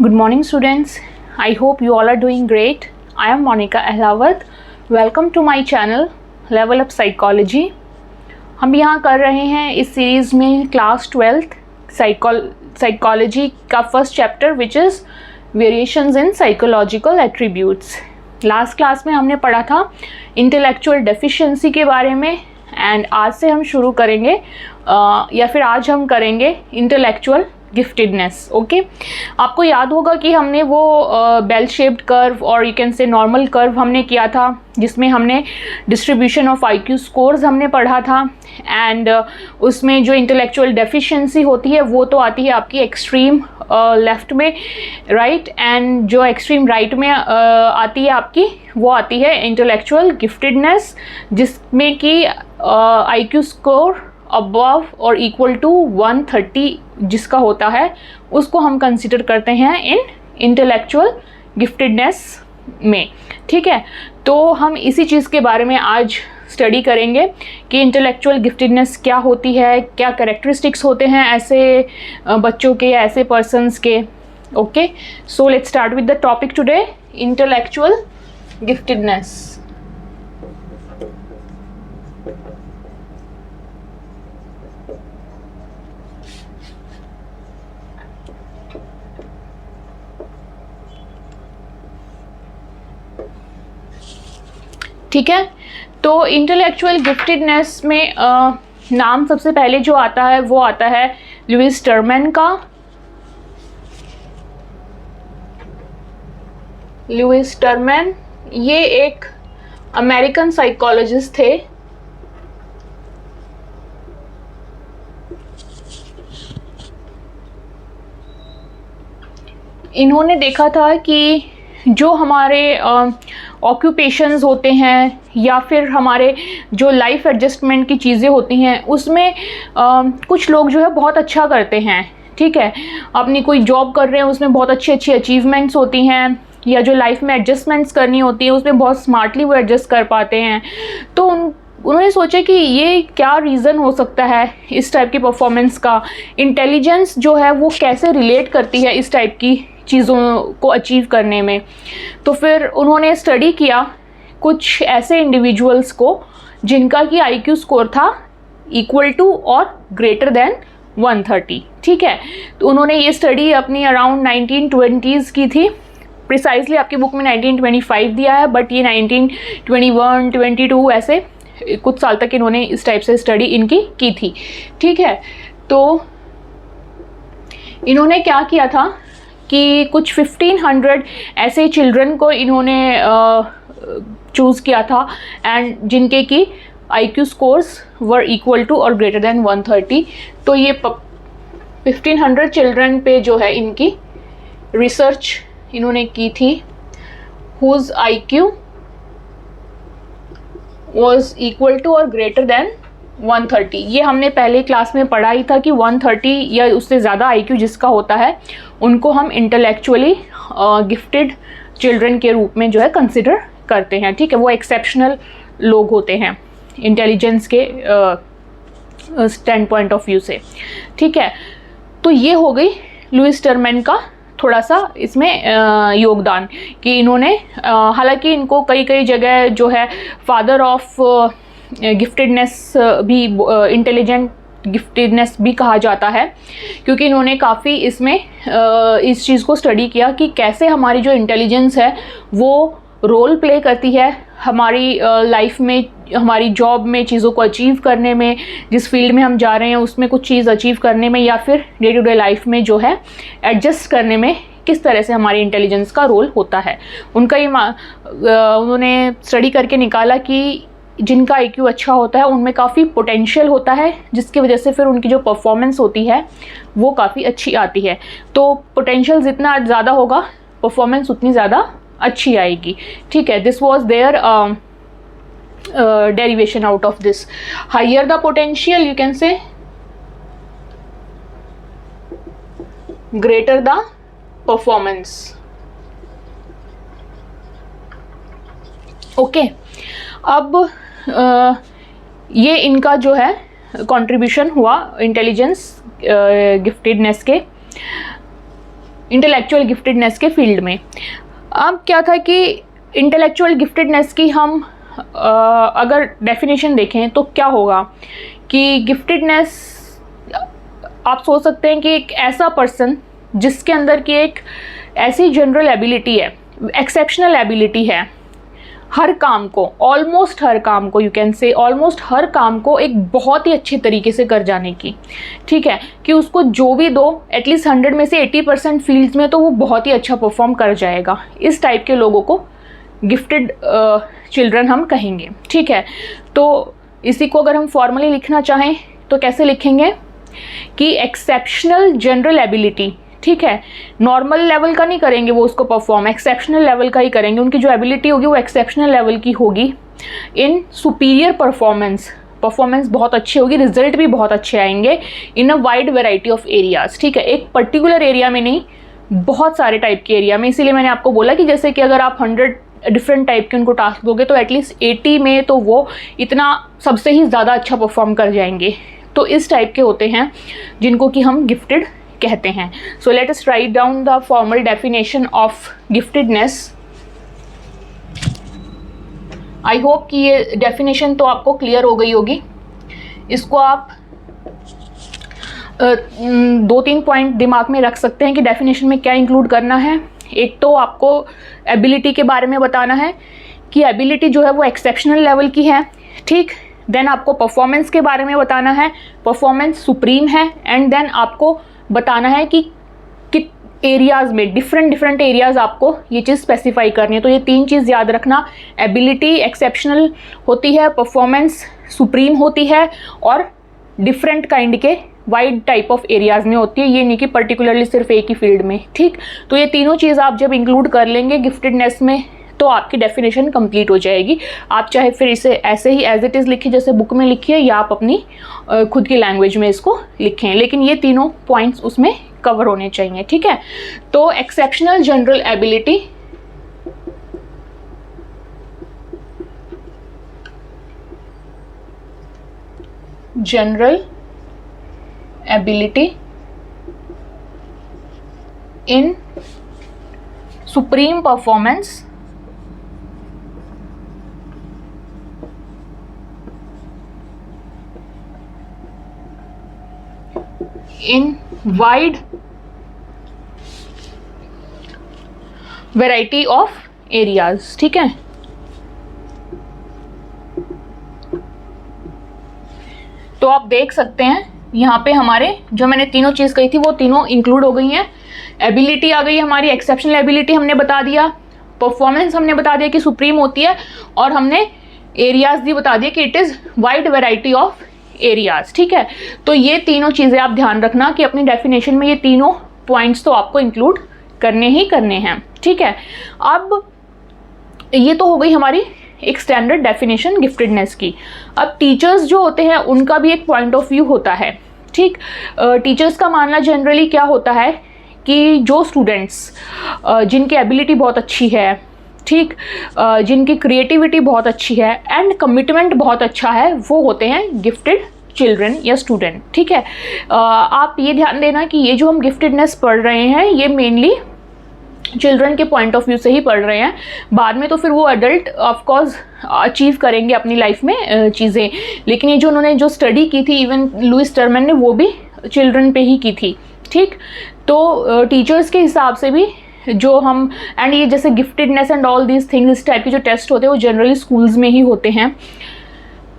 Good morning students. I hope you all are doing great. I am Monica Ahlawat. Welcome to my channel Level Up Psychology. हम यहाँ कर रहे हैं इस series में class 12th psychology का first chapter which is variations in psychological attributes. Last class में हमने पढ़ा था इंटेलेक्चुअल डेफिशिएंसी के बारे में एंड आज से हम शुरू करेंगे या फिर आज हम करेंगे इंटेलेक्चुअल गिफ्टेडनेस। ओके, आपको याद होगा कि हमने वो बेल शेप्ड कर्व और यू कैन से नॉर्मल कर्व हमने किया था जिसमें हमने डिस्ट्रीब्यूशन ऑफ आईक्यू स्कोर्स हमने पढ़ा था एंड उसमें जो इंटेलेक्चुअल डेफिशिएंसी होती है वो तो आती है आपकी एक्सट्रीम लेफ़्ट में, राइट, एंड जो एक्सट्रीम राइट में आती है आपकी वो आती है इंटेलेक्चुअल गिफ्टेडनेस, जिसमें कि आईक्यू स्कोर अबव और इक्वल टू 130 जिसका होता है उसको हम कंसिडर करते हैं इन इंटेलेक्चुअल गिफ्टेडनेस में। ठीक है, तो हम इसी चीज़ के बारे में आज स्टडी करेंगे कि इंटेलेक्चुअल गिफ्टेडनेस क्या होती है, क्या कैरेक्टरिस्टिक्स होते हैं ऐसे बच्चों के या ऐसे पर्सन्स के। Okay, so let's start with the topic today, intellectual giftedness. ठीक है, तो इंटेलेक्चुअल गिफ्टेडनेस में नाम सबसे पहले जो आता है वो आता है लुइस टर्मैन का। लुइस टर्मैन ये एक अमेरिकन साइकोलॉजिस्ट थे। इन्होंने देखा था कि जो हमारे ऑक्यूपेशंस होते हैं या फिर हमारे जो लाइफ एडजस्टमेंट की चीज़ें होती हैं उसमें कुछ लोग जो है बहुत अच्छा करते हैं। ठीक है, अपनी कोई जॉब कर रहे हैं उसमें बहुत अच्छी अच्छी अचीवमेंट्स होती हैं या जो लाइफ में एडजस्टमेंट्स करनी होती है उसमें बहुत स्मार्टली वो एडजस्ट कर पाते हैं। तो उन्होंने सोचा कि ये क्या रीज़न हो सकता है इस टाइप की परफॉर्मेंस का, इंटेलिजेंस जो है वो कैसे रिलेट करती है इस टाइप की चीज़ों को अचीव करने में। तो फिर उन्होंने स्टडी किया कुछ ऐसे इंडिविजुअल्स को जिनका कि आईक्यू स्कोर था इक्वल टू और ग्रेटर देन 130। ठीक है, तो उन्होंने ये स्टडी अपनी अराउंड 1920s की थी। प्रिसाइजली आपकी बुक में 1925 दिया है बट ये 1921, 22 ऐसे कुछ साल तक इन्होंने इस टाइप से स्टडी इनकी की थी। ठीक है, तो इन्होंने क्या किया था कि कुछ 1500 ऐसे चिल्ड्रन को इन्होंने चूज़ किया था एंड जिनके की IQ scores were equal to और ग्रेटर देन 130। तो ये 1500 चिल्ड्रन पे जो है इनकी रिसर्च इन्होंने की थी, whose IQ was equal to और ग्रेटर देन 130। ये हमने पहले क्लास में पढ़ा ही था कि 130 या उससे ज़्यादा आईक्यू जिसका होता है उनको हम इंटेलेक्चुअली गिफ्टेड चिल्ड्रन के रूप में जो है कंसिडर करते हैं। ठीक है, वो एक्सेप्शनल लोग होते हैं इंटेलिजेंस के स्टैंड पॉइंट ऑफ व्यू से। ठीक है, तो ये हो गई लुइस टर्मैन का थोड़ा सा इसमें योगदान कि इन्होंने हालांकि इनको कई कई जगह जो है फादर ऑफ गिफ्टेडनेस भी, इंटेलिजेंट गिफ्टेडनेस भी कहा जाता है, क्योंकि इन्होंने काफ़ी इसमें इस चीज़ को स्टडी किया कि कैसे हमारी जो इंटेलिजेंस है वो रोल प्ले करती है हमारी लाइफ में, हमारी जॉब में चीज़ों को अचीव करने में, जिस फील्ड में हम जा रहे हैं उसमें कुछ चीज़ अचीव करने में या फिर डे टू डे लाइफ में जो है एडजस्ट करने में किस तरह से हमारी इंटेलिजेंस का रोल होता है। उनका ये उन्होंने स्टडी करके निकाला कि जिनका आईक्यू अच्छा होता है उनमें काफ़ी पोटेंशियल होता है जिसकी वजह से फिर उनकी जो परफॉर्मेंस होती है वो काफ़ी अच्छी आती है। तो पोटेंशियल जितना ज़्यादा होगा परफॉर्मेंस उतनी ज़्यादा अच्छी आएगी। ठीक है, this was there derivation out of this. Higher the potential you can say greater the performance. Okay, अब ये इनका जो है कंट्रीब्यूशन हुआ इंटेलिजेंस गिफ्टेडनेस के। इंटेलेक्चुअल गिफ्टेडनेस के फील्ड में। अब क्या था कि इंटेलेक्चुअल गिफ्टेडनेस की हम अगर डेफिनेशन देखें तो क्या होगा कि गिफ्टेडनेस, आप सोच सकते हैं कि एक ऐसा पर्सन जिसके अंदर की एक ऐसी जनरल एबिलिटी है, एक्सेप्शनल एबिलिटी है, हर काम को, ऑलमोस्ट हर काम को, यू कैन से ऑलमोस्ट हर काम को एक बहुत ही अच्छे तरीके से कर जाने की, ठीक है, कि उसको जो भी दो एटलीस्ट 100 में से 80% फील्ड्स में तो वो बहुत ही अच्छा परफॉर्म कर जाएगा। इस टाइप के लोगों को गिफ्टेड चिल्ड्रन हम कहेंगे, ठीक है। तो इसी को अगर हम फॉर्मली लिखना चाहें तो कैसे लिखेंगे कि एक्सेप्शनल जनरल एबिलिटी, ठीक है, नॉर्मल लेवल का नहीं करेंगे वो उसको परफॉर्म, एक्सेप्शनल लेवल का ही करेंगे, उनकी जो एबिलिटी होगी वो एक्सेप्शनल लेवल की होगी। इन सुपीरियर परफॉर्मेंस बहुत अच्छी होगी, रिजल्ट भी बहुत अच्छे आएंगे in a wide variety of areas, ठीक है, एक पर्टिकुलर एरिया में नहीं, बहुत सारे टाइप के एरिया में। इसीलिए मैंने आपको बोला कि जैसे कि अगर आप 100 डिफरेंट टाइप के उनको टास्क दोगे तो एटलीस्ट 80 में तो वो इतना सबसे ही ज़्यादा अच्छा परफॉर्म कर जाएंगे। तो इस टाइप के होते हैं जिनको कि हम गिफ्टेड कहते हैं। So let us write down the formal definition of giftedness. I hope कि ये डेफिनेशन तो आपको क्लियर हो गई होगी। इसको आप 2-3 पॉइंट दिमाग में रख सकते हैं कि डेफिनेशन में क्या इंक्लूड करना है। एक तो आपको एबिलिटी के बारे में बताना है कि एबिलिटी जो है वो एक्सेप्शनल लेवल की है, ठीक। देन आपको परफॉर्मेंस के बारे में बताना है, परफॉर्मेंस सुप्रीम है। एंड देन आपको बताना है कि एरियाज़ में डिफरेंट एरियाज़ आपको ये चीज़ स्पेसिफाई करनी है। तो ये 3 चीज़ याद रखना, एबिलिटी एक्सेप्शनल होती है, परफॉर्मेंस सुप्रीम होती है और डिफरेंट काइंड के वाइड टाइप ऑफ एरियाज़ में होती है, ये नहीं कि पर्टिकुलरली सिर्फ एक ही फील्ड में, ठीक। तो ये तीनों चीज़ आप जब इंक्लूड कर लेंगे गिफ्टेडनेस में तो आपकी डेफिनेशन कंप्लीट हो जाएगी। आप चाहे फिर इसे ऐसे ही एज इट इज़ लिखिए जैसे बुक में लिखिए, या आप अपनी खुद की लैंग्वेज में इसको लिखें, लेकिन ये तीनों पॉइंट्स उसमें कवर होने चाहिए, ठीक है। तो exceptional general ability, general ability in supreme performance in wide variety of areas, ठीक है। तो आप देख सकते हैं यहाँ पे हमारे जो मैंने तीनों चीज़ कही थी वो तीनों इंक्लूड हो गई हैं। एबिलिटी आ गई हमारी, एक्सेप्शनल एबिलिटी हमने बता दिया, परफॉर्मेंस हमने बता दिया कि सुप्रीम होती है, और हमने एरियाज भी बता दिया कि it is wide variety of areas, ठीक है। तो ये तीनों चीज़ें आप ध्यान रखना कि अपनी डेफिनेशन में ये तीनों पॉइंट्स तो आपको इंक्लूड करने ही करने हैं, ठीक है। अब ये तो हो गई हमारी एक स्टैंडर्ड डेफिनेशन गिफ्टेडनेस की। अब टीचर्स जो होते हैं उनका भी एक पॉइंट ऑफ व्यू होता है, ठीक। टीचर्स का मानना जनरली क्या होता है कि जो स्टूडेंट्स जिनकी एबिलिटी बहुत अच्छी है, ठीक, जिनकी क्रिएटिविटी बहुत अच्छी है एंड कमिटमेंट बहुत अच्छा है, वो होते हैं गिफ्टेड चिल्ड्रन या स्टूडेंट, ठीक है। आप ये ध्यान देना कि ये जो हम गिफ्टेडनेस पढ़ रहे हैं ये मेनली चिल्ड्रन के पॉइंट ऑफ व्यू से ही पढ़ रहे हैं। बाद में तो फिर वो एडल्ट ऑफ कोर्स अचीव करेंगे अपनी लाइफ में चीज़ें, लेकिन ये जो उन्होंने जो स्टडी की थी इवन लुइस टर्मन ने, वो भी चिल्ड्रन पे ही की थी, ठीक। तो टीचर्स के हिसाब से भी जो हम एंड ये जैसे giftedness and all these things, इस टाइप के जो टेस्ट होते हैं वो जनरली स्कूल्स में ही होते हैं।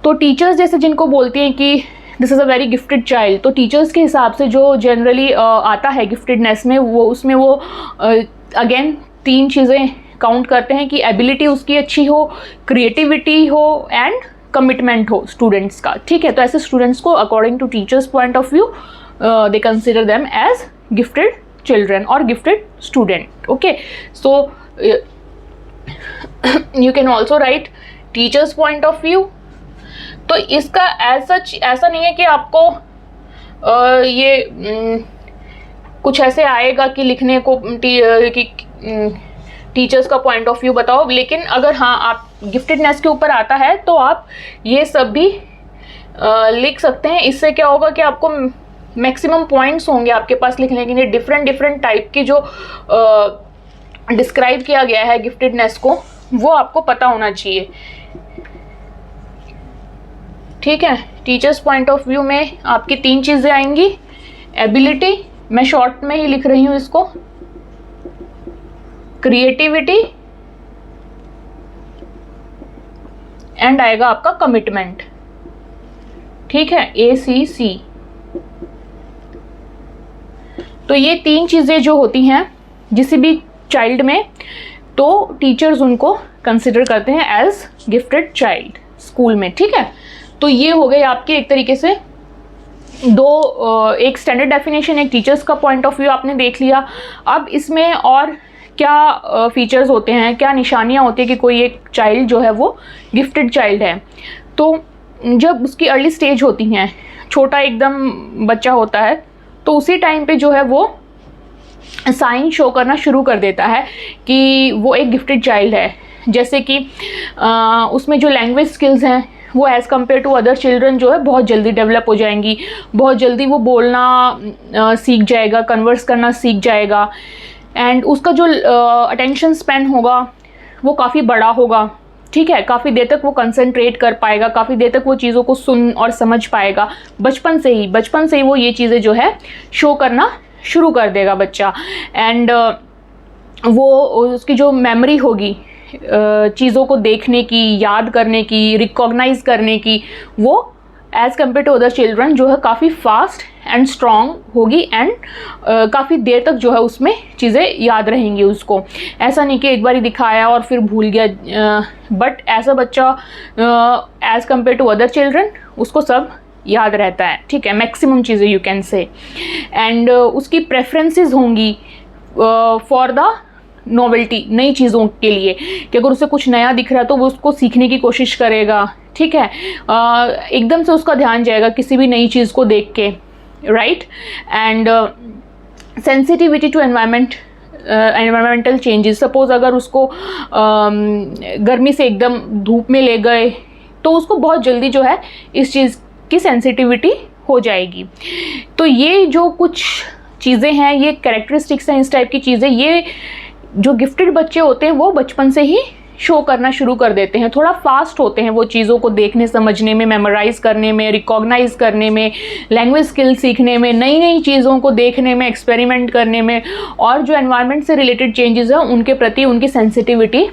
तो टीचर्स जैसे जिनको बोलते हैं कि this is a very gifted child, तो टीचर्स के हिसाब से जो जनरली आता है गिफ्टेडनेस में, वो उसमें वो अगेन 3 चीज़ें काउंट करते हैं कि एबिलिटी उसकी अच्छी हो, क्रिएटिविटी हो एंड कमिटमेंट हो स्टूडेंट्स का, ठीक है। तो ऐसे स्टूडेंट्स को according to teachers point of view they consider them as gifted children और gifted student, okay. So you can also write teachers point of view. तो इसका एज सच ऐसा नहीं है कि आपको ये कुछ ऐसे आएगा कि लिखने को टीचर्स का पॉइंट ऑफ व्यू बताओ, लेकिन अगर हाँ आप गिफ्टेडनेस के ऊपर आता है तो आप ये सब भी लिख सकते हैं। इससे क्या होगा कि आपको मैक्सिमम पॉइंट्स होंगे आपके पास लिखने के लिए, डिफरेंट डिफरेंट टाइप की जो डिस्क्राइब किया गया है गिफ्टेडनेस को, वो आपको पता होना चाहिए। ठीक है, टीचर्स पॉइंट ऑफ व्यू में आपकी 3 चीज़ें आएंगी। एबिलिटी, मैं शॉर्ट में ही लिख रही हूँ इसको, क्रिएटिविटी एंड आएगा आपका कमिटमेंट। ठीक है, ACC। तो ये 3 चीज़ें जो होती हैं किसी भी चाइल्ड में, तो टीचर्स उनको कंसिडर करते हैं एज गिफ्टेड चाइल्ड स्कूल में। ठीक है, तो ये हो गए आपके एक तरीके से एक स्टैंडर्ड डेफिनेशन, एक टीचर्स का पॉइंट ऑफ व्यू आपने देख लिया। अब इसमें और क्या फीचर्स होते हैं, क्या निशानियां होती है कि कोई एक चाइल्ड जो है वो गिफ्टेड चाइल्ड है। तो जब उसकी अर्ली स्टेज होती हैं, छोटा एकदम बच्चा होता है, तो उसी टाइम पे जो है वो साइन शो करना शुरू कर देता है कि वो एक गिफ्टेड चाइल्ड है। जैसे कि उसमें जो लैंग्वेज स्किल्स हैं वो as compared to other children जो है बहुत जल्दी डेवलप हो जाएंगी, बहुत जल्दी वो बोलना सीख जाएगा, कन्वर्स करना सीख जाएगा, एंड उसका जो अटेंशन स्पैन होगा वो काफ़ी बड़ा होगा। ठीक है, काफ़ी देर तक वो कंसंट्रेट कर पाएगा, काफ़ी देर तक वो चीज़ों को सुन और समझ पाएगा। बचपन से ही वो ये चीज़ें जो है शो करना शुरू कर देगा बच्चा। एंड वो उसकी जो मेमोरी होगी चीज़ों को देखने की, याद करने की, रिकॉग्नाइज करने की, वो as compared to other children जो है काफ़ी फास्ट एंड स्ट्रॉन्ग होगी, एंड काफ़ी देर तक जो है उसमें चीज़ें याद रहेंगी उसको। ऐसा नहीं कि एक बार ही दिखाया और फिर भूल गया, बट ऐसा बच्चा as compared to other children उसको सब याद रहता है। ठीक है, मैक्सिमम चीज़ें यू कैन से। एंड उसकी प्रेफरेंसेस होंगी फॉर द नोवेल्टी, नई चीज़ों के लिए, कि अगर उसे कुछ नया दिख रहा है तो वो उसको सीखने की कोशिश करेगा। ठीक है, एकदम से उसका ध्यान जाएगा किसी भी नई चीज़ को देख के, right. And sensitivity to environmental changes, suppose अगर उसको गर्मी से एकदम धूप में ले गए तो उसको बहुत जल्दी जो है इस चीज़ की सेंसिटिविटी हो जाएगी। तो ये जो कुछ चीज़ें हैं, ये कैरेक्टरिस्टिक्स हैं इस टाइप की चीज़ें, ये जो गिफ्टेड बच्चे होते हैं वो बचपन से ही शो करना शुरू कर देते हैं। थोड़ा फास्ट होते हैं वो चीज़ों को देखने, समझने में, मेमोराइज करने में, रिकॉग्नाइज करने में, लैंग्वेज स्किल सीखने में, नई नई चीज़ों को देखने में, एक्सपेरिमेंट करने में, और जो एनवायरनमेंट से रिलेटेड चेंजेस हैं उनके प्रति उनकी सेंसिटिविटी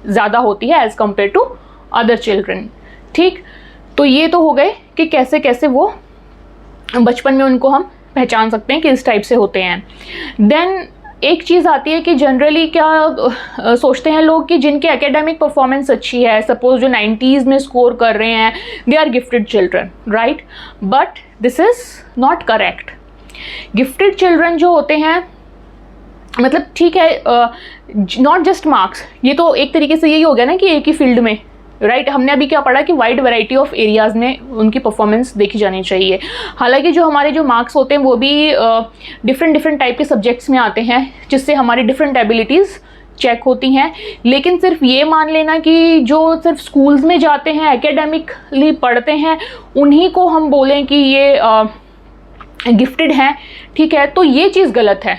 ज़्यादा होती है as compared to other children. ठीक, तो ये तो हो गए कि कैसे कैसे वो बचपन में उनको हम पहचान सकते हैं कि इस टाइप से होते हैं। देन एक चीज़ आती है कि जनरली क्या सोचते हैं लोग कि जिनकी एकेडमिक परफॉर्मेंस अच्छी है, सपोज जो 90s में स्कोर कर रहे हैं, they are gifted children, right. But this is not correct. Gifted children जो होते हैं, मतलब ठीक है, नॉट जस्ट मार्क्स, ये तो एक तरीके से यही हो गया ना कि एक ही फील्ड में, राइट। हमने अभी क्या पढ़ा कि वाइड वैरायटी ऑफ एरियाज़ में उनकी परफॉर्मेंस देखी जानी चाहिए। हालांकि जो हमारे जो मार्क्स होते हैं वो भी डिफरेंट टाइप के सब्जेक्ट्स में आते हैं, जिससे हमारी डिफरेंट एबिलिटीज़ चेक होती हैं। लेकिन सिर्फ ये मान लेना कि जो सिर्फ स्कूल्स में जाते हैं, एकेडमिकली पढ़ते हैं, उन्हीं को हम बोलें कि ये गिफ्टेड हैं, ठीक है, तो ये चीज़ गलत है,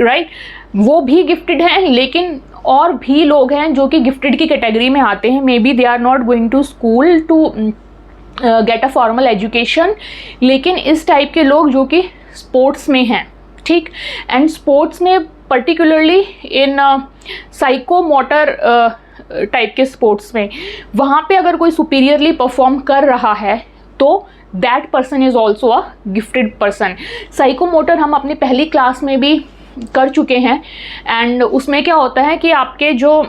राइट। वो भी गिफ्टेड हैं, लेकिन और भी लोग हैं जो कि गिफ्टेड की कैटेगरी में आते हैं। Maybe they are not going to school to get a formal education, लेकिन इस टाइप के लोग जो कि स्पोर्ट्स में हैं, ठीक, एंड स्पोर्ट्स में पर्टिकुलरली इन साइकोमोटर टाइप के स्पोर्ट्स में, वहाँ पे अगर कोई सुपीरियरली परफॉर्म कर रहा है तो that person is also a gifted person. Psychomotor हम अपनी पहली क्लास में भी कर चुके हैं, एंड उसमें क्या होता है कि आपके जो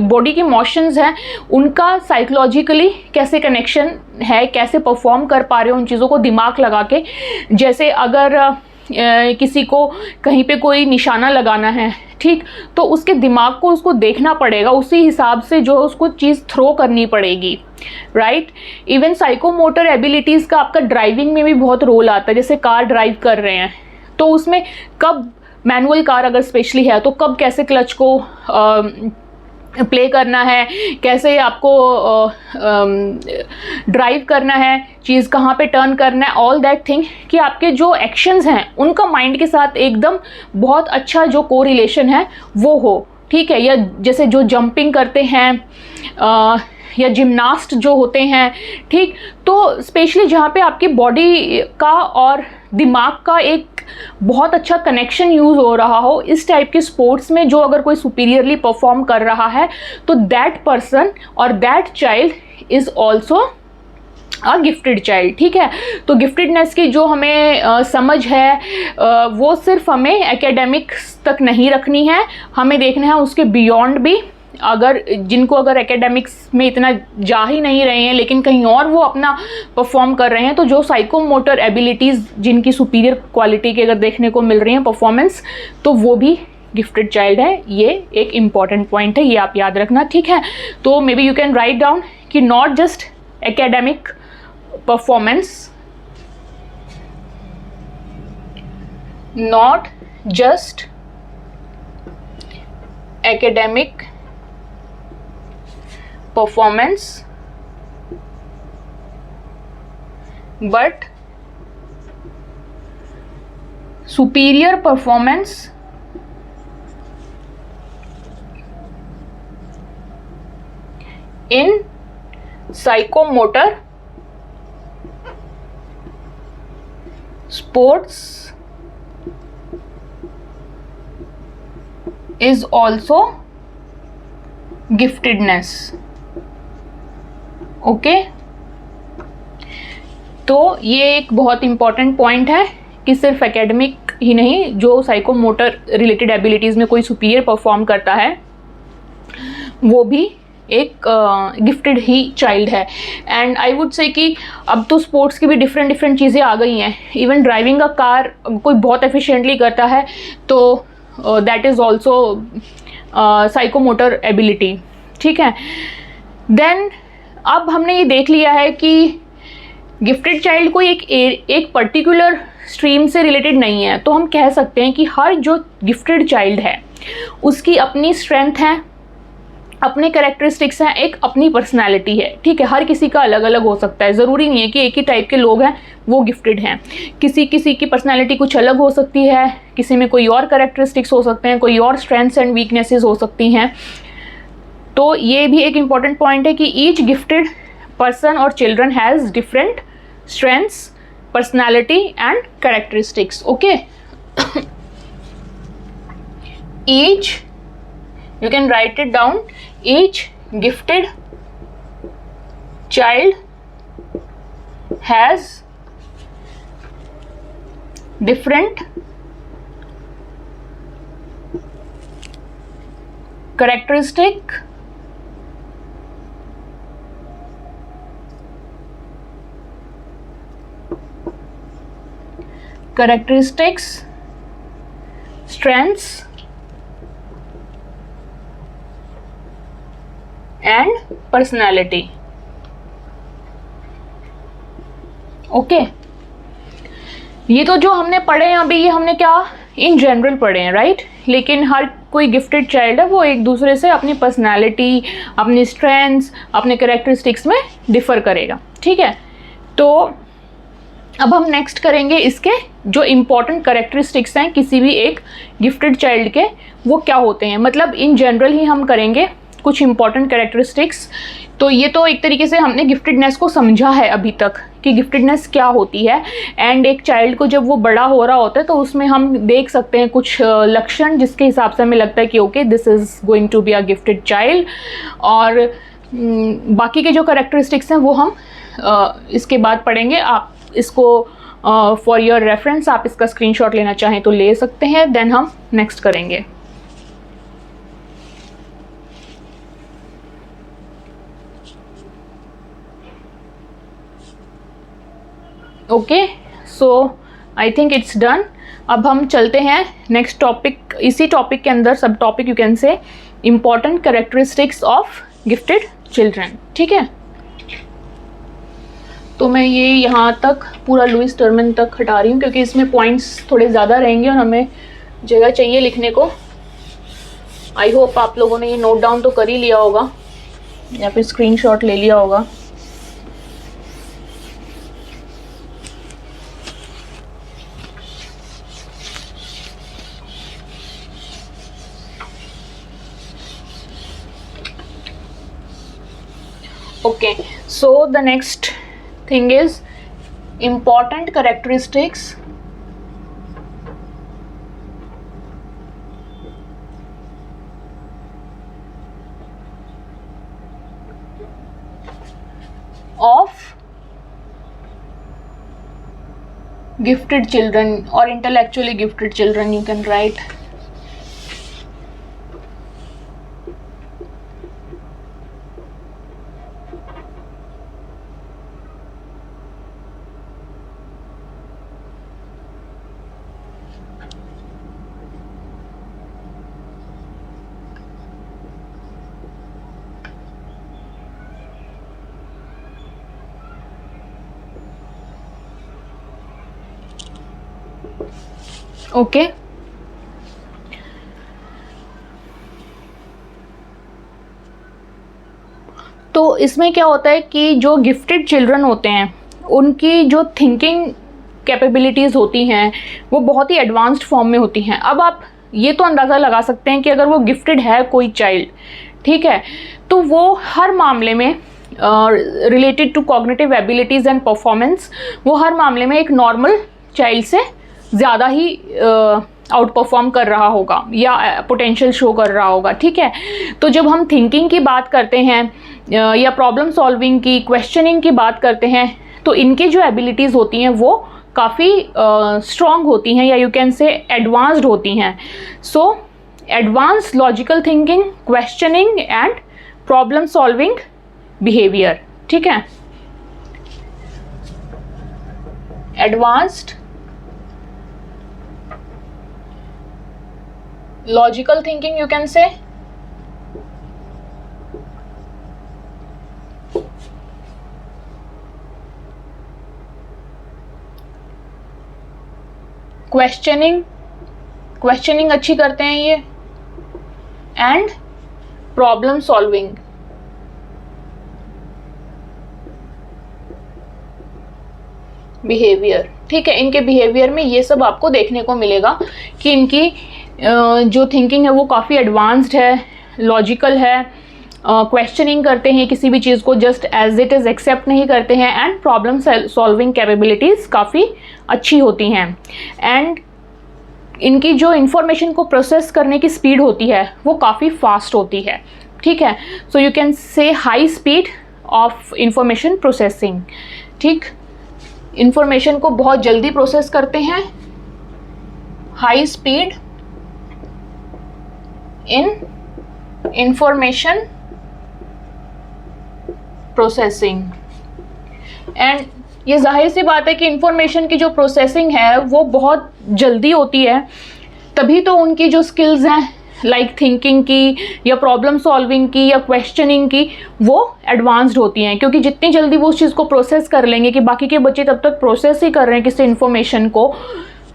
बॉडी के मोशंस हैं उनका साइकोलॉजिकली कैसे कनेक्शन है, कैसे परफॉर्म कर पा रहे हो उन चीज़ों को दिमाग लगा के। जैसे अगर किसी को कहीं पे कोई निशाना लगाना है, ठीक, तो उसके दिमाग को उसको देखना पड़ेगा, उसी हिसाब से जो उसको चीज़ थ्रो करनी पड़ेगी, राइट। इवन साइकोमोटर एबिलिटीज़ का आपका ड्राइविंग में भी बहुत रोल आता है। जैसे कार ड्राइव कर रहे हैं तो उसमें कब मैनुअल कार अगर स्पेशली है तो कब कैसे क्लच को प्ले करना है, कैसे आपको ड्राइव करना है, चीज़ कहाँ पे टर्न करना है, ऑल दैट थिंग, कि आपके जो एक्शंस हैं उनका माइंड के साथ एकदम बहुत अच्छा जो कोरिलेशन है वो हो, ठीक है। या जैसे जो जंपिंग करते हैं या जिम्नास्ट जो होते हैं, ठीक, तो स्पेशली जहाँ पे आपकी बॉडी का और दिमाग का एक बहुत अच्छा कनेक्शन यूज़ हो रहा हो, इस टाइप के स्पोर्ट्स में जो अगर कोई सुपीरियरली परफॉर्म कर रहा है तो दैट पर्सन और that child is also a gifted child, ठीक है। तो गिफ्टेडनेस की जो हमें समझ है वो सिर्फ हमें एकेडमिक्स तक नहीं रखनी है, हमें देखना है उसके बियॉन्ड भी। अगर जिनको अगर एकेडमिक्स में इतना जा ही नहीं रहे हैं लेकिन कहीं और वो अपना परफॉर्म कर रहे हैं, तो जो साइकोमोटर एबिलिटीज़ जिनकी सुपीरियर क्वालिटी की अगर देखने को मिल रही हैं परफॉर्मेंस, तो वो भी गिफ्टेड चाइल्ड है। ये एक इम्पॉर्टेंट पॉइंट है, ये आप याद रखना, ठीक है। तो maybe you can write down कि not just academic performance, not just academic performance but superior performance in psychomotor sports is also giftedness, okay. तो ये एक बहुत इंपॉर्टेंट पॉइंट है कि सिर्फ एकेडमिक ही नहीं, जो साइकोमोटर रिलेटेड एबिलिटीज़ में कोई सुपीरियर परफॉर्म करता है वो भी एक गिफ्टेड ही चाइल्ड है। एंड आई वुड से कि अब तो स्पोर्ट्स की भी डिफरेंट चीज़ें आ गई हैं। इवन ड्राइविंग अ कार कोई बहुत एफिशिएंटली करता है तो that is also psychomotor ability, ठीक है। देन अब हमने ये देख लिया है कि गिफ्टेड चाइल्ड कोई एक पर्टिकुलर स्ट्रीम से रिलेटेड नहीं है, तो हम कह सकते हैं कि हर जो गिफ्टेड चाइल्ड है उसकी अपनी स्ट्रेंथ है, अपने कैरेक्टरिस्टिक्स हैं, एक अपनी पर्सनालिटी है, ठीक है। हर किसी का अलग अलग हो सकता है, ज़रूरी नहीं है कि एक ही टाइप के लोग हैं वो गिफ्टेड हैं। किसी की पर्सनालिटी कुछ अलग हो सकती है, किसी में कोई और कैरेक्टरिस्टिक्स हो सकते हैं, कोई और स्ट्रेंथ्स एंड वीकनेसेस हो सकती हैं। तो ये भी एक इम्पॉर्टेंट पॉइंट है कि ईच गिफ्टेड पर्सन और children has different strengths, personality and characteristics, okay. Each, you can write it down, each gifted child has different characteristics strengths and personality, okay. ये तो जो हमने पढ़े हैं अभी, ये हमने क्या इन जनरल पढ़े हैं, राइट। लेकिन हर कोई गिफ्टेड चाइल्ड है वो एक दूसरे से अपनी पर्सनैलिटी, अपनी स्ट्रेंथ्स, अपने कैरेक्टरिस्टिक्स में डिफ़र करेगा, ठीक है। तो अब हम नेक्स्ट करेंगे इसके जो इम्पॉर्टेंट कैरेक्टरिस्टिक्स हैं किसी भी एक गिफ्टेड चाइल्ड के, वो क्या होते हैं। मतलब इन जनरल ही हम करेंगे कुछ इम्पॉर्टेंट कैरेक्टरिस्टिक्स। तो ये तो एक तरीके से हमने गिफ्टेडनेस को समझा है अभी तक कि गिफ्टेडनेस क्या होती है। एंड एक चाइल्ड को जब वो बड़ा हो रहा होता है तो उसमें हम देख सकते हैं कुछ लक्षण जिसके हिसाब से हमें लगता है कि okay this is going to be a gifted child. और बाकी के जो कैरेक्टरिस्टिक्स हैं वो हम इसके बाद पढ़ेंगे। आप इसको फॉर योर रेफरेंस आप इसका स्क्रीनशॉट लेना चाहें तो ले सकते हैं। देन हम नेक्स्ट करेंगे। Okay, so I think it's done. अब हम चलते हैं नेक्स्ट टॉपिक। इसी टॉपिक के अंदर सब टॉपिक यू कैन से important characteristics of gifted children, ठीक है। तो मैं ये यहाँ तक पूरा लुईस टर्मन तक हटा रही हूँ क्योंकि इसमें पॉइंट्स थोड़े ज़्यादा रहेंगे और हमें जगह चाहिए लिखने को। आई होप आप लोगों ने ये नोट डाउन तो कर ही लिया होगा या फिर स्क्रीनशॉट ले लिया होगा। Okay, so the next thing is important characteristics of gifted children or intellectually gifted children, you can write. Okay तो इसमें क्या होता है कि जो गिफ्टेड चिल्ड्रन होते हैं उनकी जो थिंकिंग कैपेबिलिटीज़ होती हैं वो बहुत ही एडवांस्ड फॉर्म में होती हैं। अब आप ये तो अंदाज़ा लगा सकते हैं कि अगर वो गिफ्टेड है कोई चाइल्ड, ठीक है, तो वो हर मामले में related to cognitive abilities and performance वो हर मामले में एक नॉर्मल चाइल्ड से ज़्यादा ही आउट परफॉर्म कर रहा होगा या पोटेंशियल शो कर रहा होगा, ठीक है। तो जब हम थिंकिंग की बात करते हैं या प्रॉब्लम सॉल्विंग की, क्वेश्चनिंग की बात करते हैं, तो इनकी जो एबिलिटीज़ होती हैं वो काफ़ी स्ट्रॉन्ग होती हैं या यू कैन से एडवांस्ड होती हैं। So advance logical thinking, questioning and problem solving behaviour, ठीक है। Advanced logical thinking, you can say, questioning अच्छी करते हैं ये, एंड प्रॉब्लम सॉल्विंग, बिहेवियर, ठीक है। इनके बिहेवियर में ये सब आपको देखने को मिलेगा कि इनकी जो थिंकिंग है वो काफ़ी एडवांस्ड है, लॉजिकल है, क्वेश्चनिंग करते हैं किसी भी चीज़ को, just as it is accept नहीं करते हैं, एंड प्रॉब्लम सॉल्विंग कैपेबिलिटीज़ काफ़ी अच्छी होती हैं। एंड इनकी जो इन्फॉर्मेशन को प्रोसेस करने की स्पीड होती है वो काफ़ी फास्ट होती है, ठीक है। सो यू कैन से high speed of information processing, ठीक। इंफॉर्मेशन को बहुत जल्दी प्रोसेस करते हैं, high speed in information processing. And ये जाहिर सी बात है कि इंफॉर्मेशन की जो प्रोसेसिंग है वो बहुत जल्दी होती है, तभी तो उनकी जो स्किल्स हैं लाइक थिंकिंग की या प्रॉब्लम सॉल्विंग की या क्वेश्चनिंग की वो एडवांस्ड होती हैं, क्योंकि जितनी जल्दी वो उस चीज़ को प्रोसेस कर लेंगे कि बाकी के बच्चे तब तक प्रोसेस ही कर रहे हैं किसी इन्फॉर्मेशन को,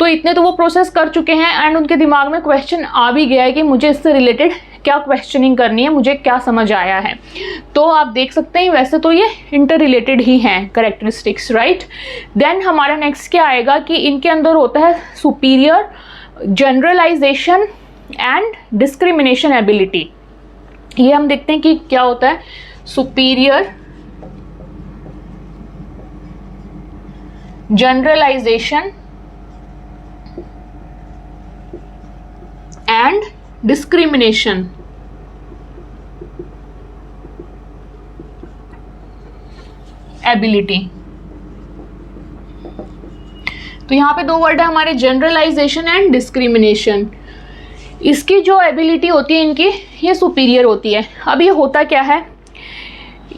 तो इतने तो वो प्रोसेस कर चुके हैं एंड उनके दिमाग में क्वेश्चन आ भी गया है कि मुझे इससे रिलेटेड क्या क्वेश्चनिंग करनी है, मुझे क्या समझ आया है। तो आप देख सकते हैं वैसे तो ये इंटर रिलेटेड ही हैं कैरेक्टरिस्टिक्स, राइट। देन हमारा नेक्स्ट क्या आएगा कि इनके अंदर होता है superior generalization and discrimination ability. ये हम देखते हैं कि क्या होता है superior generalization and discrimination. Ability, तो यहाँ पे दो वर्ड है हमारे, जनरलाइजेशन एंड डिस्क्रिमिनेशन। इसकी जो एबिलिटी होती है इनकी, ये सुपीरियर होती है। अब ये होता क्या है,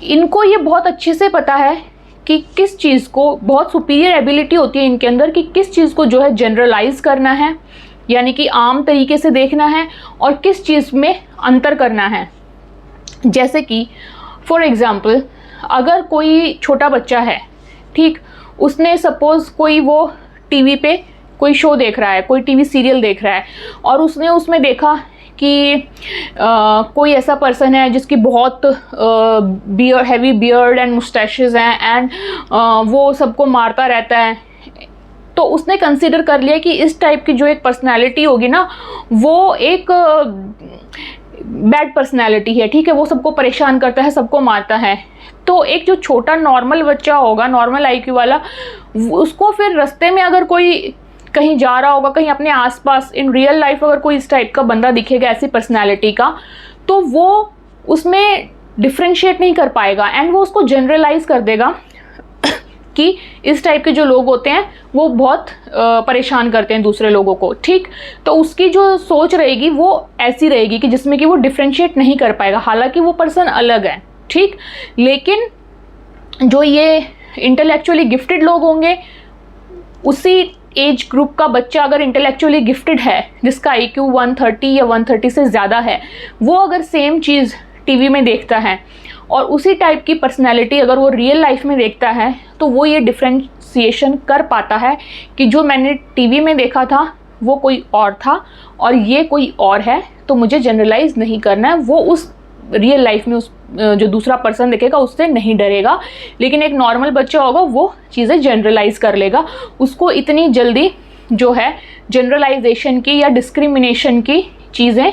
इनको ये बहुत अच्छे से पता है कि किस चीज़ को, बहुत सुपीरियर एबिलिटी होती है इनके अंदर कि किस चीज़ को जो है जनरलाइज करना है, यानी कि आम तरीके से देखना है, और किस चीज़ में अंतर करना है। जैसे कि फॉर एग्ज़ाम्पल अगर कोई छोटा बच्चा है, ठीक, उसने सपोज़ कोई वो टीवी पे कोई शो देख रहा है, कोई टीवी सीरियल देख रहा है, और उसने उसमें देखा कि कोई ऐसा पर्सन है जिसकी बहुत हैवी बियर्ड एंड मुस्टैशेस हैं एंड वो सबको मारता रहता है, तो उसने कंसिडर कर लिया कि इस टाइप की जो एक पर्सनैलिटी होगी ना वो एक बैड पर्सनैलिटी है, ठीक है, वो सबको परेशान करता है, सबको मारता है। तो एक जो छोटा नॉर्मल बच्चा होगा, नॉर्मल आईक्यू वाला, उसको फिर रास्ते में अगर कोई कहीं जा रहा होगा, कहीं अपने आसपास इन रियल लाइफ अगर कोई इस टाइप का बंदा दिखेगा ऐसी पर्सनैलिटी का, तो वो उसमें डिफ्रेंशिएट नहीं कर पाएगा एंड वो उसको जनरलाइज कर देगा कि इस टाइप के जो लोग होते हैं वो बहुत परेशान करते हैं दूसरे लोगों को, ठीक। तो उसकी जो सोच रहेगी वो ऐसी रहेगी कि जिसमें कि वो डिफ्रेंशिएट नहीं कर पाएगा, हालांकि वो पर्सन अलग है, ठीक। लेकिन जो ये इंटेलेक्चुअली गिफ्टेड लोग होंगे, उसी एज ग्रुप का बच्चा अगर इंटेलेक्चुअली गिफ्टेड है, जिसका IQ 130 या 130 से ज़्यादा है, वो अगर सेम चीज़ टीवी में देखता है और उसी टाइप की पर्सनैलिटी अगर वो रियल लाइफ में देखता है, तो वो ये डिफ्रेंशिएशन कर पाता है कि जो मैंने टीवी में देखा था वो कोई और था और ये कोई और है, तो मुझे जनरलाइज नहीं करना है। वो उस रियल लाइफ में उस जो दूसरा पर्सन देखेगा उससे नहीं डरेगा, लेकिन एक नॉर्मल बच्चा होगा वो चीज़ें जनरलाइज कर लेगा, उसको इतनी जल्दी जो है जनरलाइजेशन की या डिस्क्रिमिनेशन की चीज़ें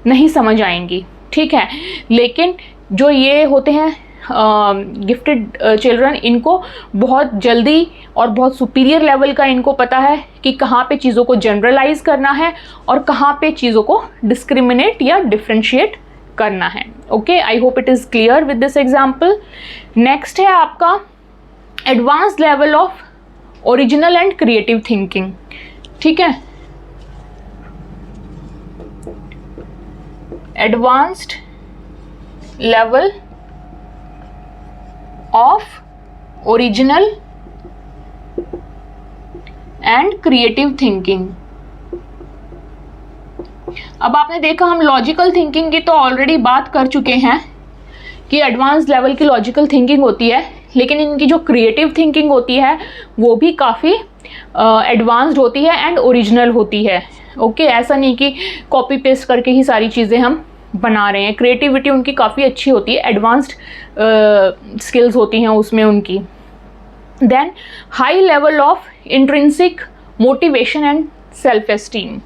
नहीं समझ आएंगी, ठीक है। लेकिन जो ये होते हैं गिफ्टेड चिल्ड्रन, इनको बहुत जल्दी और बहुत सुपीरियर लेवल का इनको पता है कि कहाँ पे चीज़ों को जनरलाइज करना है और कहाँ पे चीज़ों को डिस्क्रिमिनेट या डिफ्रेंशिएट करना है। Okay, I hope it is clear with this example. Next है आपका advance level of original and creative thinking, ठीक है। Advanced level of original and creative thinking. अब आपने देखा हम लॉजिकल थिंकिंग की तो ऑलरेडी बात कर चुके हैं कि एडवांस लेवल की लॉजिकल थिंकिंग होती है, लेकिन इनकी जो क्रिएटिव थिंकिंग होती है वो भी काफ़ी एडवांस्ड होती है एंड ओरिजिनल होती है। ओके, ऐसा नहीं कि कॉपी पेस्ट करके ही सारी चीज़ें हम बना रहे हैं। क्रिएटिविटी उनकी काफ़ी अच्छी होती है, एडवांस्ड स्किल्स होती हैं उसमें उनकी। Then high level of intrinsic motivation and self esteem.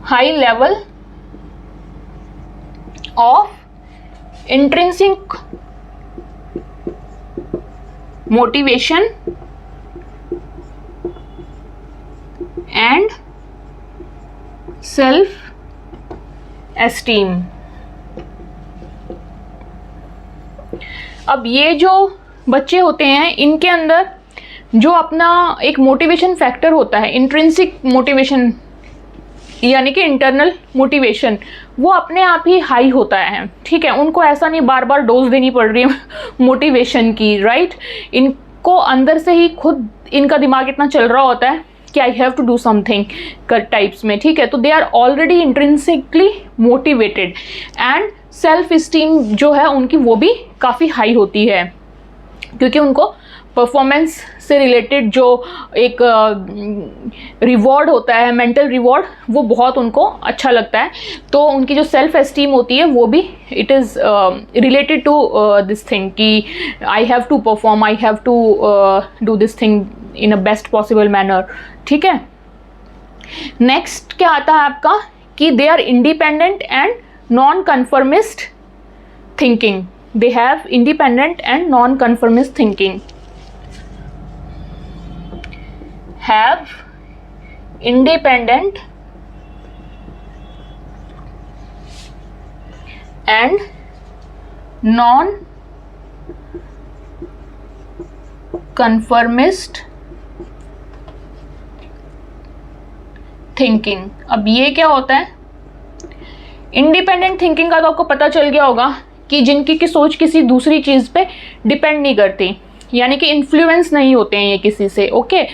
High level of intrinsic motivation and self esteem. अब ये जो बच्चे होते हैं इनके अंदर जो अपना एक मोटिवेशन फैक्टर होता है, इंट्रिंसिक मोटिवेशन यानी कि इंटरनल मोटिवेशन, वो अपने आप ही हाई होता है, ठीक है। उनको ऐसा नहीं बार बार डोज देनी पड़ रही है मोटिवेशन की, राइट। इनको अंदर से ही खुद इनका दिमाग इतना चल रहा होता है कि I have to do something कर टाइप्स में, ठीक है। तो they are already intrinsically motivated and self esteem जो है उनकी वो भी काफ़ी हाई होती है, क्योंकि उनको परफॉर्मेंस से रिलेटेड जो एक रिवॉर्ड होता है, मेंटल रिवॉर्ड, वो बहुत उनको अच्छा लगता है। तो उनकी जो सेल्फ एस्टीम होती है वो भी it is related to this thing कि I have to perform, I have to do this thing in a best possible manner, ठीक है। नेक्स्ट क्या आता है आपका कि they are independent and non conformist thinking. They have independent and non conformist thinking. have independent and non conformist thinking. अब ये क्या होता है? इंडिपेंडेंट थिंकिंग का तो आपको पता चल गया होगा कि जिनकी की सोच किसी दूसरी चीज़ पे डिपेंड नहीं करती, यानी कि इन्फ्लुएंस नहीं होते हैं ये किसी से, ओके।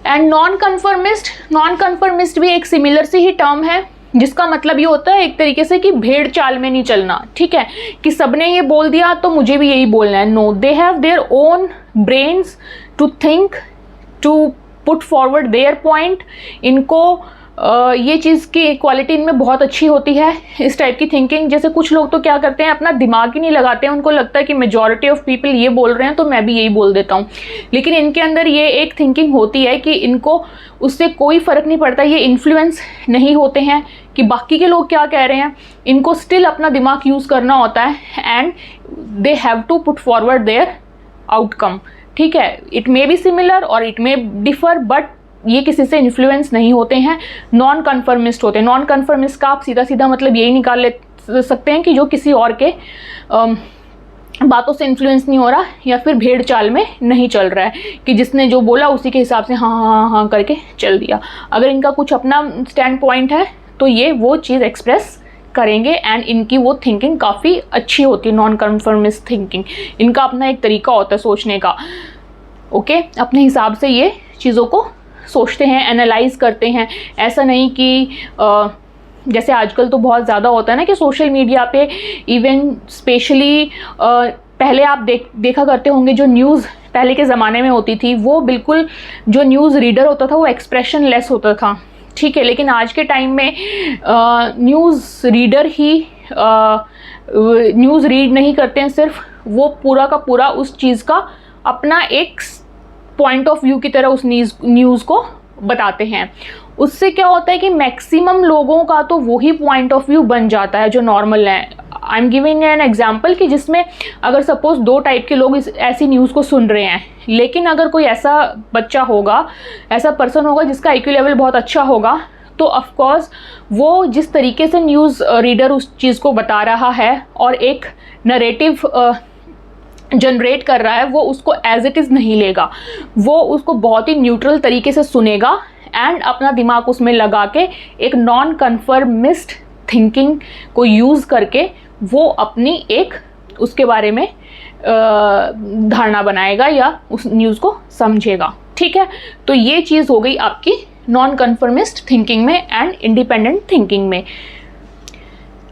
एंड नॉन कन्फर्मिस्ट भी एक सिमिलर सी ही टर्म है, जिसका मतलब ये होता है एक तरीके से कि भेड़ चाल में नहीं चलना, ठीक है, कि सबने ये बोल दिया तो मुझे भी यही बोलना है। No, they have their own brains to think, to put forward their point, इनको ये चीज़ की क्वालिटी इनमें बहुत अच्छी होती है, इस टाइप की थिंकिंग। जैसे कुछ लोग तो क्या करते हैं, अपना दिमाग ही नहीं लगाते हैं, उनको लगता है कि मेजॉरिटी ऑफ पीपल ये बोल रहे हैं तो मैं भी यही बोल देता हूँ। लेकिन इनके अंदर ये एक थिंकिंग होती है कि इनको उससे कोई फ़र्क नहीं पड़ता, ये इन्फ्लुएंस नहीं होते हैं कि बाकी के लोग क्या कह रहे हैं, इनको स्टिल अपना दिमाग यूज़ करना होता है and they have to put forward their outcome. ठीक है, इट मे बी सिमिलर और इट मे डिफर, बट ये किसी से इन्फ्लुएंस नहीं होते हैं, नॉन कन्फर्मिस्ट होते हैं। नॉन कन्फर्मिस्ट का आप सीधा सीधा मतलब यही निकाल ले सकते हैं कि जो किसी और के बातों से इन्फ्लुएंस नहीं हो रहा या फिर भेड़ चाल में नहीं चल रहा है, कि जिसने जो बोला उसी के हिसाब से हाँ हाँ हाँ करके चल दिया। अगर इनका कुछ अपना स्टैंड पॉइंट है तो ये वो चीज़ एक्सप्रेस करेंगे एंड इनकी वो थिंकिंग काफ़ी अच्छी होती है, नॉन कन्फर्मिस्ट थिंकिंग। इनका अपना एक तरीका होता है सोचने का, ओके, अपने हिसाब से ये चीज़ों को सोचते हैं, एनालाइज करते हैं। ऐसा नहीं कि जैसे आजकल तो बहुत ज़्यादा होता है ना कि सोशल मीडिया पे इवन स्पेशली पहले आप देखा करते होंगे, जो न्यूज़ पहले के ज़माने में होती थी वो बिल्कुल, जो न्यूज़ रीडर होता था वो एक्सप्रेशन लेस होता था। ठीक है, लेकिन आज के टाइम में न्यूज़ रीडर ही न्यूज़ रीड नहीं करते हैं, सिर्फ वो पूरा का पूरा उस चीज़ का अपना एक पॉइंट ऑफ व्यू की तरह उस न्यूज़ को बताते हैं। उससे क्या होता है कि मैक्सिमम लोगों का तो वही पॉइंट ऑफ व्यू बन जाता है जो नॉर्मल है। I am giving an example कि जिसमें अगर सपोज 2 टाइप के लोग ऐसी न्यूज़ को सुन रहे हैं, लेकिन अगर कोई ऐसा बच्चा होगा, ऐसा पर्सन होगा जिसका IQ लेवल बहुत अच्छा होगा, तो ऑफकोर्स वो जिस तरीके से न्यूज़ रीडर उस चीज़ को बता रहा है और एक नरेटिव जनरेट कर रहा है, वो उसको एज इट इज़ नहीं लेगा, वो उसको बहुत ही न्यूट्रल तरीके से सुनेगा एंड अपना दिमाग उसमें लगा के एक नॉन कन्फर्मिस्ट थिंकिंग को यूज़ करके वो अपनी एक उसके बारे में धारणा बनाएगा या उस न्यूज़ को समझेगा। ठीक है, तो ये चीज़ हो गई आपकी नॉन कन्फर्मिस्ट थिंकिंग में एंड इंडिपेंडेंट थिंकिंग में।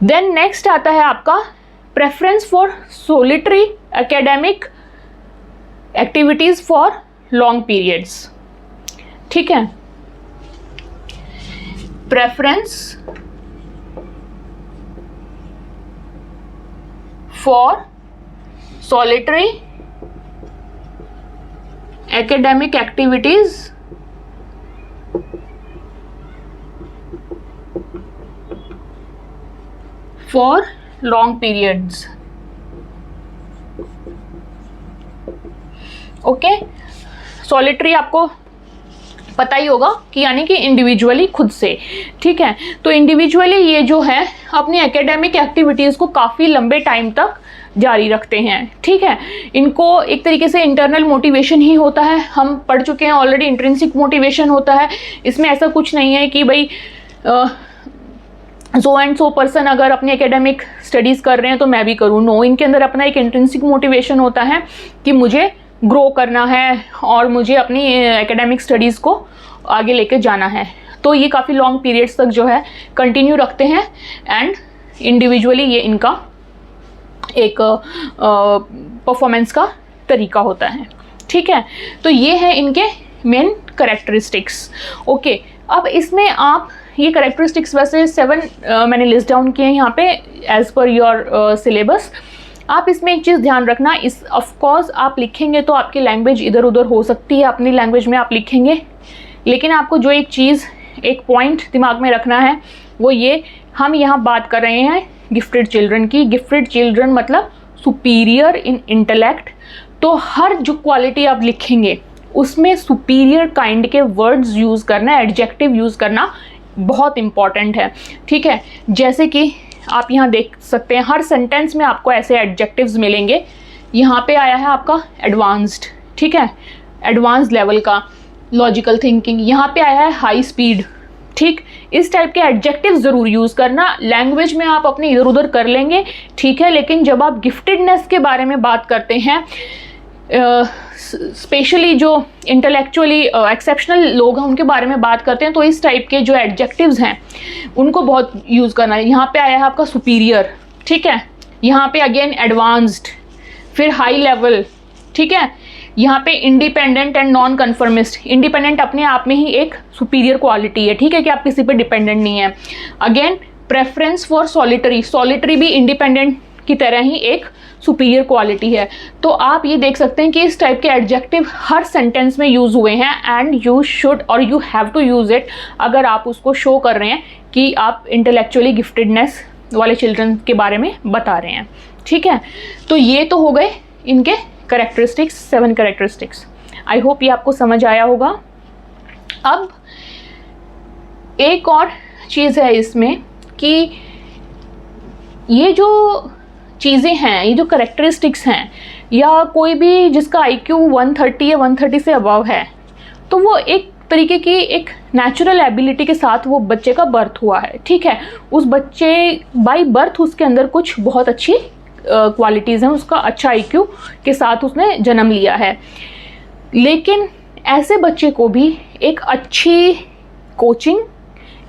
देन नेक्स्ट आता है आपका preference for solitary academic activities for long periods. ठीक है, preference for solitary academic activities for long periods. Okay, solitary आपको पता ही होगा कि यानी कि इंडिविजुअली खुद से। ठीक है, तो इंडिविजुअली ये जो है अपनी एकेडमिक एक्टिविटीज़ को काफ़ी लंबे टाइम तक जारी रखते हैं। ठीक है, इनको एक तरीके से इंटरनल मोटिवेशन ही होता है, हम पढ़ चुके हैं ऑलरेडी, इंट्रिंसिक मोटिवेशन होता है। इसमें ऐसा कुछ नहीं है कि भाई सो एंड सो पर्सन अगर अपनी एकेडमिक स्टडीज़ कर रहे हैं तो मैं भी करूँ। नो, इनके अंदर अपना एक इंट्रिंसिक मोटिवेशन होता है कि मुझे ग्रो करना है और मुझे अपनी एकेडमिक स्टडीज़ को आगे लेके जाना है। तो ये काफ़ी लॉन्ग पीरियड्स तक जो है कंटिन्यू रखते हैं एंड इंडिविजुअली ये इनका एक परफॉर्मेंस का तरीका होता है। ठीक है, तो ये है इनके मेन करेक्टरिस्टिक्स। ओके, अब इसमें आप ये करेक्टरिस्टिक्स वैसे 7 मैंने लिस्ट डाउन किए हैं यहाँ पे एज पर योर सिलेबस। आप इसमें एक चीज़ ध्यान रखना, इस ऑफकोर्स आप लिखेंगे तो आपकी लैंग्वेज इधर उधर हो सकती है, अपनी लैंग्वेज में आप लिखेंगे, लेकिन आपको जो एक चीज़, एक पॉइंट दिमाग में रखना है वो ये, हम यहाँ बात कर रहे हैं गिफ्टेड चिल्ड्रन की। गिफ्टेड चिल्ड्रन मतलब सुपीरियर इन इंटेलेक्ट। तो हर जो क्वालिटी आप लिखेंगे उसमें सुपीरियर काइंड के वर्ड्स यूज़ करना, एडजेक्टिव यूज़ करना बहुत इम्पॉर्टेंट है। ठीक है, जैसे कि आप यहाँ देख सकते हैं हर सेंटेंस में आपको ऐसे एडजेक्टिव्स मिलेंगे। यहाँ पे आया है आपका एडवांस्ड, ठीक है, एडवांस लेवल का लॉजिकल थिंकिंग। यहाँ पे आया है हाई स्पीड। ठीक, इस टाइप के एडजेक्टिव ज़रूर यूज़ करना। लैंग्वेज में आप अपनी इधर उधर कर लेंगे, ठीक है, लेकिन जब आप गिफ्टेडनेस के बारे में बात करते हैं, स्पेशली जो इंटेलेक्चुअली एक्सेप्शनल लोग हैं उनके बारे में बात करते हैं, तो इस टाइप के जो एडजेक्टिव्स हैं उनको बहुत यूज़ करना है। यहाँ पे आया है आपका सुपीरियर, ठीक है, यहाँ पे अगेन एडवांस्ड, फिर हाई लेवल, ठीक है, यहाँ पे independent and non conformist, independent अपने आप में ही एक सुपीरियर क्वालिटी है, ठीक है, कि आप किसी पे डिपेंडेंट नहीं है। Again preference for solitary, solitary भी इंडिपेंडेंट की तरह ही एक सुपीरियर क्वालिटी है। तो आप ये देख सकते हैं कि इस टाइप के एडजेक्टिव हर सेंटेंस में यूज़ हुए हैं एंड यू शुड और you have to use it अगर आप उसको शो कर रहे हैं कि आप इंटेलेक्चुअली गिफ्टेडनेस वाले चिल्ड्रन के बारे में बता रहे हैं, ठीक है। तो ये तो हो गए इनके कैरेक्टरिस्टिक्स, 7 कैरेक्टरिस्टिक्स। आई होप ये आपको समझ आया होगा। अब एक और चीज़ है इसमें कि ये जो चीज़ें हैं, ये जो कैरेक्टरिस्टिक्स हैं, या कोई भी जिसका IQ 130 या 130 से अबव है, तो वो एक तरीके की एक नेचुरल एबिलिटी के साथ वो बच्चे का बर्थ हुआ है, ठीक है। उस बच्चे बाय बर्थ उसके अंदर कुछ बहुत अच्छी क्वालिटीज़ हैं, उसका अच्छा IQ के साथ उसने जन्म लिया है। लेकिन ऐसे बच्चे को भी एक अच्छी कोचिंग,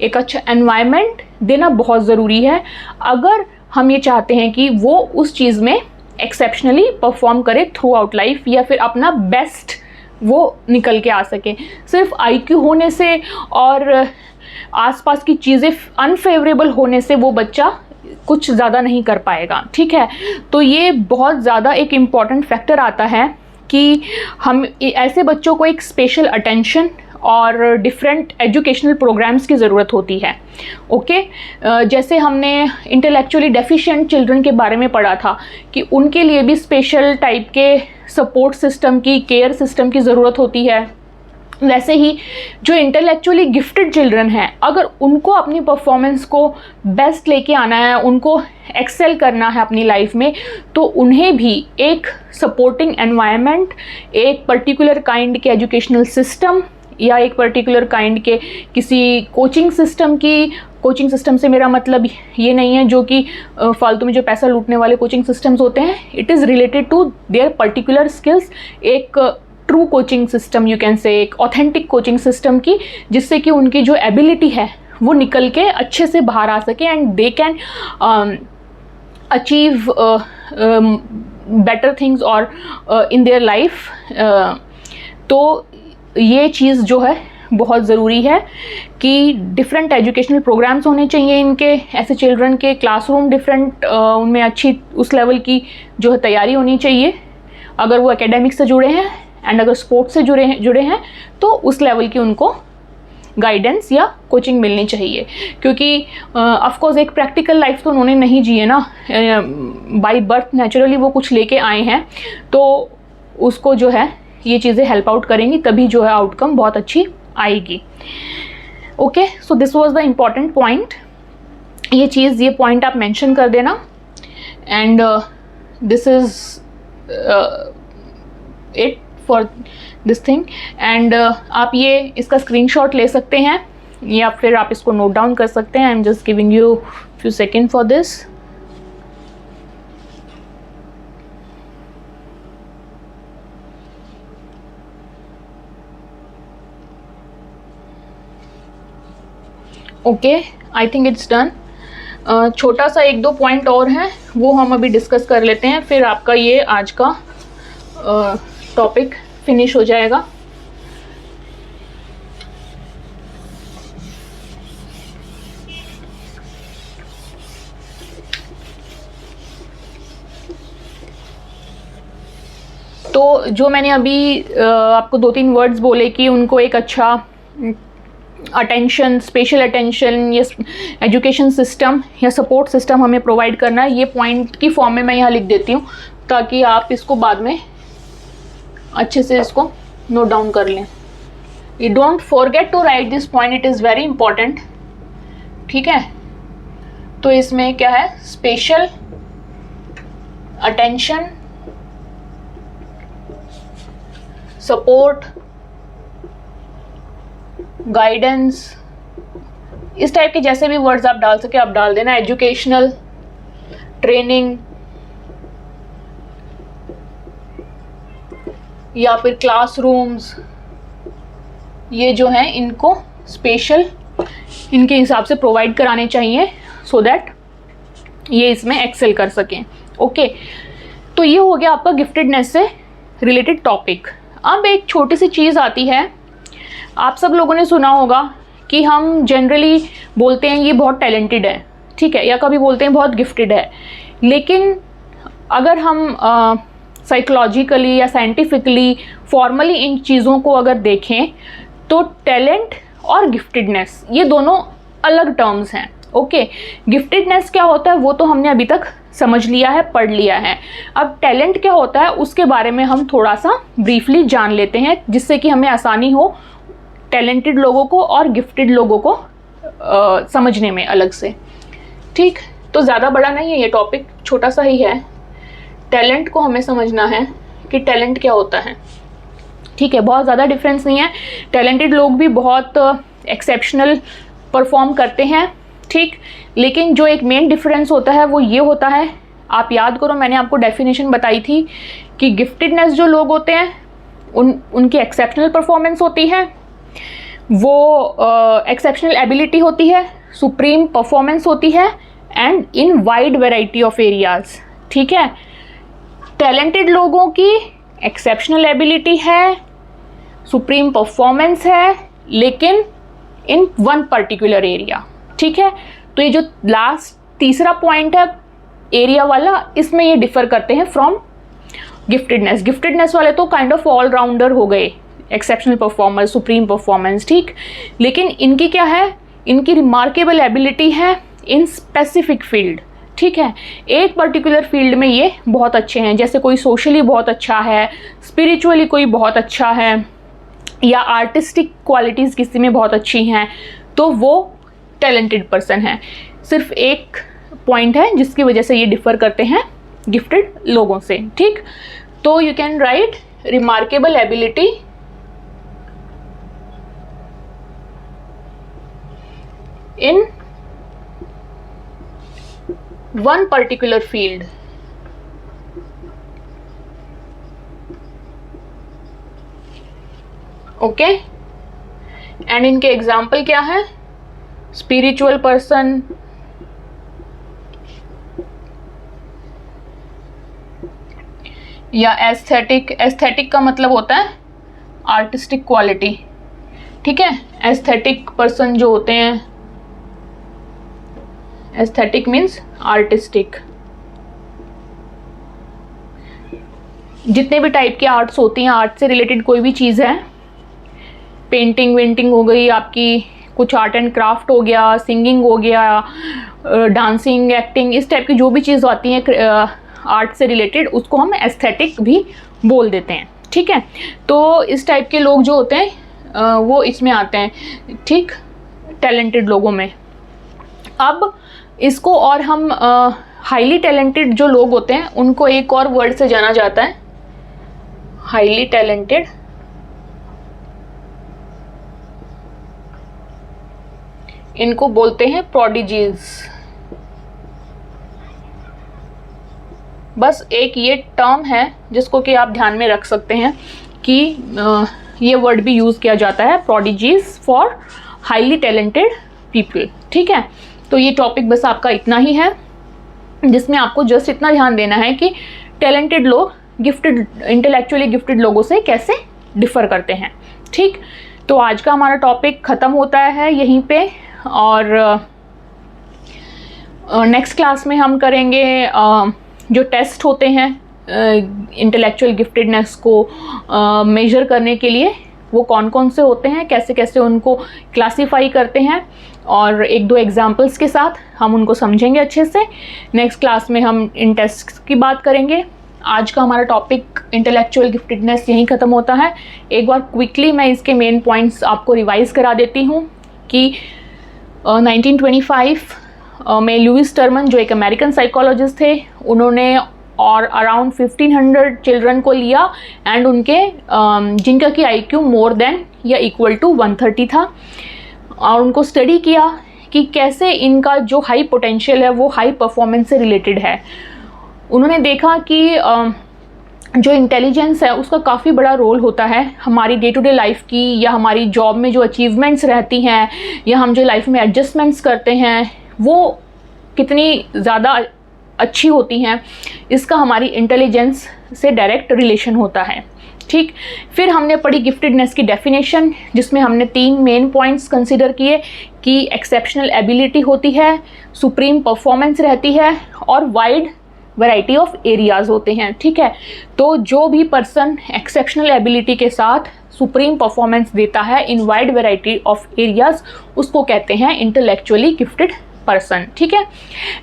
एक अच्छा एनवायरनमेंट देना बहुत ज़रूरी है अगर हम ये चाहते हैं कि वो उस चीज़ में एक्सेप्शनली परफॉर्म करे थ्रू आउट लाइफ, या फिर अपना बेस्ट वो निकल के आ सके। सिर्फ IQ होने से और आसपास की चीज़ें अनफेवरेबल होने से वो बच्चा कुछ ज़्यादा नहीं कर पाएगा, ठीक है। तो ये बहुत ज़्यादा एक इम्पॉर्टेंट फैक्टर आता है कि हम ऐसे बच्चों को एक स्पेशल अटेंशन और डिफरेंट एजुकेशनल प्रोग्राम्स की ज़रूरत होती है, ओके। जैसे हमने इंटेलेक्चुअली डेफिशिएंट चिल्ड्रन के बारे में पढ़ा था कि उनके लिए भी स्पेशल टाइप के सपोर्ट सिस्टम की, केयर सिस्टम की ज़रूरत होती है। वैसे ही जो इंटेलेक्चुअली गिफ्टेड चिल्ड्रन हैं, अगर उनको अपनी परफॉर्मेंस को बेस्ट लेके आना है, उनको एक्सेल करना है अपनी लाइफ में, तो उन्हें भी एक सपोर्टिंग एनवायरनमेंट, एक पर्टिकुलर काइंड के एजुकेशनल सिस्टम या एक पर्टिकुलर काइंड के किसी कोचिंग सिस्टम की, कोचिंग सिस्टम से मेरा मतलब ये नहीं है जो कि फालतू में जो पैसा लूटने वाले कोचिंग सिस्टम्स होते हैं, it is related to their particular skills. एक true coaching system you can say, एक ऑथेंटिक कोचिंग सिस्टम की, जिससे कि उनकी जो एबिलिटी है वो निकल के अच्छे से बाहर आ सके and they can achieve better things और इन देयर लाइफ। तो ये चीज़ जो है बहुत ज़रूरी है कि डिफरेंट एजुकेशनल प्रोग्राम्स होने चाहिए इनके, ऐसे चिल्ड्रन के क्लासरूम डिफरेंट, उनमें अच्छी उस लेवल की जो है तैयारी होनी चाहिए अगर वो एकेडमिक से जुड़े हैं, एंड अगर स्पोर्ट्स से जुड़े हैं तो उस लेवल की उनको गाइडेंस या कोचिंग मिलनी चाहिए। क्योंकि ऑफ कोर्स एक प्रैक्टिकल लाइफ तो उन्होंने नहीं जी है ना, बाय बर्थ नेचुरली वो कुछ लेके आए हैं, तो उसको जो है ये चीज़ें हेल्प आउट करेंगी, तभी जो है आउटकम बहुत अच्छी आएगी। Okay, so this was the important point. ये पॉइंट आप मेंशन कर देना, and this is it for this thing. And आप ये इसका स्क्रीनशॉट ले सकते हैं या फिर आप इसको नोट डाउन कर सकते हैं। I am just giving you few second for this. Okay, I think it's done. छोटा सा 1-2 पॉइंट और हैं, वो हम अभी डिस्कस कर लेते हैं, फिर आपका ये आज का टॉपिक फिनिश हो जाएगा। तो जो मैंने अभी आपको 2-3 वर्ड्स बोले कि उनको एक अच्छा अटेंशन, स्पेशल अटेंशन या एजुकेशन सिस्टम या सपोर्ट सिस्टम हमें प्रोवाइड करना है, ये पॉइंट की फॉर्म में मैं यहाँ लिख देती हूँ ताकि आप इसको बाद में अच्छे से इसको नोट डाउन कर लें। You don't forget to write this point, it is very important, ठीक है। तो इसमें क्या है, स्पेशल अटेंशन, सपोर्ट, गाइडेंस, इस टाइप के जैसे भी वर्ड्स आप डाल सके आप डाल देना। एजुकेशनल, ट्रेनिंग या फिर क्लासरूम्स, ये जो हैं इनको स्पेशल इनके हिसाब से प्रोवाइड कराने चाहिए सो दैट ये इसमें एक्सेल कर सकें। ओके, तो ये हो गया आपका गिफ्टेडनेस से रिलेटेड टॉपिक। अब एक छोटी सी चीज़ आती है, आप सब लोगों ने सुना होगा कि हम जनरली बोलते हैं ये बहुत टैलेंटेड है, ठीक है, या कभी बोलते हैं बहुत गिफ्टेड है। लेकिन अगर हम साइकोलॉजिकली या साइंटिफिकली फॉर्मली इन चीज़ों को अगर देखें तो टैलेंट और गिफ्टेडनेस ये दोनों अलग टर्म्स हैं। ओके, गिफ्टेडनेस क्या होता है वो तो हमने अभी तक समझ लिया है, पढ़ लिया है। अब टैलेंट क्या होता है उसके बारे में हम थोड़ा सा ब्रीफली जान लेते हैं, जिससे कि हमें आसानी हो टैलेंटेड लोगों को और गिफ्टेड लोगों को समझने में अलग से। ठीक, तो ज़्यादा बड़ा नहीं है ये टॉपिक, छोटा सा ही है। टैलेंट को हमें समझना है कि टैलेंट क्या होता है। ठीक है, बहुत ज़्यादा डिफरेंस नहीं है। टैलेंटेड लोग भी बहुत एक्सेप्शनल परफॉर्म करते हैं, ठीक, लेकिन जो एक मेन डिफरेंस होता है वो ये होता है, आप याद करो मैंने आपको डेफिनेशन बताई थी कि गिफ्टेडनेस जो लोग होते हैं उनकी एक्सेप्शनल परफॉर्मेंस होती है, वो एक्सेप्शनल एबिलिटी होती है, सुप्रीम परफॉर्मेंस होती है and in wide variety of areas. ठीक है, टैलेंटेड लोगों की एक्सेप्शनल एबिलिटी है, सुप्रीम परफॉर्मेंस है, लेकिन इन वन पर्टिकुलर एरिया। ठीक है, तो ये जो लास्ट तीसरा पॉइंट है एरिया वाला, इसमें ये डिफर करते हैं फ्रॉम गिफ्टेडनेस। गिफ्टेडनेस वाले तो काइंड ऑफ ऑलराउंडर हो गए, एक्सेप्शनल परफॉर्मेंस, सुप्रीम परफॉर्मेंस, ठीक, लेकिन इनकी क्या है, इनकी रिमार्केबल एबिलिटी है इन स्पेसिफिक फील्ड। ठीक है, एक पर्टिकुलर फील्ड में ये बहुत अच्छे हैं, जैसे कोई सोशली बहुत अच्छा है, स्पिरिचुअली कोई बहुत अच्छा है, या आर्टिस्टिक क्वालिटीज़ किसी में बहुत अच्छी हैं, तो वो टैलेंटेड पर्सन है। सिर्फ एक पॉइंट है जिसकी वजह से ये डिफर करते हैं गिफ्टेड लोगों से। ठीक, तो you can right remarkable ability in one particular field. Okay, and इनके एग्जाम्पल क्या है, स्पिरिचुअल पर्सन, या एस्थेटिक। एस्थेटिक का मतलब होता है आर्टिस्टिक क्वालिटी। ठीक है, एस्थेटिक पर्सन जो होते हैं, एस्थेटिक मीन्स आर्टिस्टिक। जितने भी टाइप की आर्ट्स होती हैं, आर्ट से रिलेटेड कोई भी चीज़ है, पेंटिंग वेंटिंग हो गई आपकी, कुछ आर्ट एंड क्राफ्ट हो गया, सिंगिंग हो गया, डांसिंग, एक्टिंग, इस टाइप की जो भी चीज़ आती है आर्ट से रिलेटेड, उसको हम एस्थेटिक भी बोल देते हैं। ठीक है, तो इस टाइप के लोग जो होते हैं वो इसमें आते हैं, ठीक, टैलेंटेड लोगों में। अब इसको और हम हाईली टैलेंटेड जो लोग होते हैं उनको एक और वर्ड से जाना जाता है, हाईली टैलेंटेड। इनको बोलते हैं प्रोडिजीज। बस एक ये टर्म है जिसको कि आप ध्यान में रख सकते हैं कि ये वर्ड भी यूज़ किया जाता है, prodigies for highly talented people. ठीक है, तो ये टॉपिक बस आपका इतना ही है, जिसमें आपको जस्ट इतना ध्यान देना है कि टैलेंटेड लोग गिफ्टेड, इंटेलेक्चुअली गिफ्टेड लोगों से कैसे डिफ़र करते हैं। ठीक, तो आज का हमारा टॉपिक ख़त्म होता है यहीं पे, और नेक्स्ट क्लास में हम करेंगे जो टेस्ट होते हैं इंटेलेक्चुअल गिफ्टेडनेस को मेजर करने के लिए, वो कौन कौन से होते हैं, कैसे कैसे उनको क्लासीफाई करते हैं, और एक दो एग्जांपल्स के साथ हम उनको समझेंगे अच्छे से। नेक्स्ट क्लास में हम इन टेस्ट की बात करेंगे। आज का हमारा टॉपिक इंटेलेक्चुअल गिफ्टेडनेस यहीं ख़त्म होता है। एक बार क्विकली मैं इसके मेन पॉइंट्स आपको रिवाइज़ करा देती हूँ कि 1925 में लुइस टर्मन जो एक अमेरिकन साइकोलॉजिस्ट थे, उन्होंने और अराउंड 1500 चिल्ड्रन को लिया एंड उनके जिनका कि IQ मोर देन या इक्वल टू 130 था, और उनको स्टडी किया कि कैसे इनका जो हाई पोटेंशियल है वो हाई परफॉर्मेंस से रिलेटेड है। उन्होंने देखा कि जो इंटेलिजेंस है उसका काफ़ी बड़ा रोल होता है हमारी डे टू डे लाइफ की, या हमारी जॉब में जो अचीवमेंट्स रहती हैं, या हम जो लाइफ में एडजस्टमेंट्स करते हैं वो कितनी ज़्यादा अच्छी होती हैं, इसका हमारी इंटेलिजेंस से डायरेक्ट रिलेशन होता है। ठीक, फिर हमने पढ़ी गिफ्टेडनेस की डेफिनेशन, जिसमें हमने 3 मेन पॉइंट्स कंसिडर किए कि एक्सेप्शनल एबिलिटी होती है, सुप्रीम परफॉर्मेंस रहती है और वाइड वैरायटी ऑफ एरियाज़ होते हैं। ठीक है, तो जो भी पर्सन एक्सेप्शनल एबिलिटी के साथ सुप्रीम परफॉर्मेंस देता है इन वाइड वैरायटी ऑफ एरियाज़, उसको कहते हैं इंटेलेक्चुअली गिफ्टेड पर्सन। ठीक है,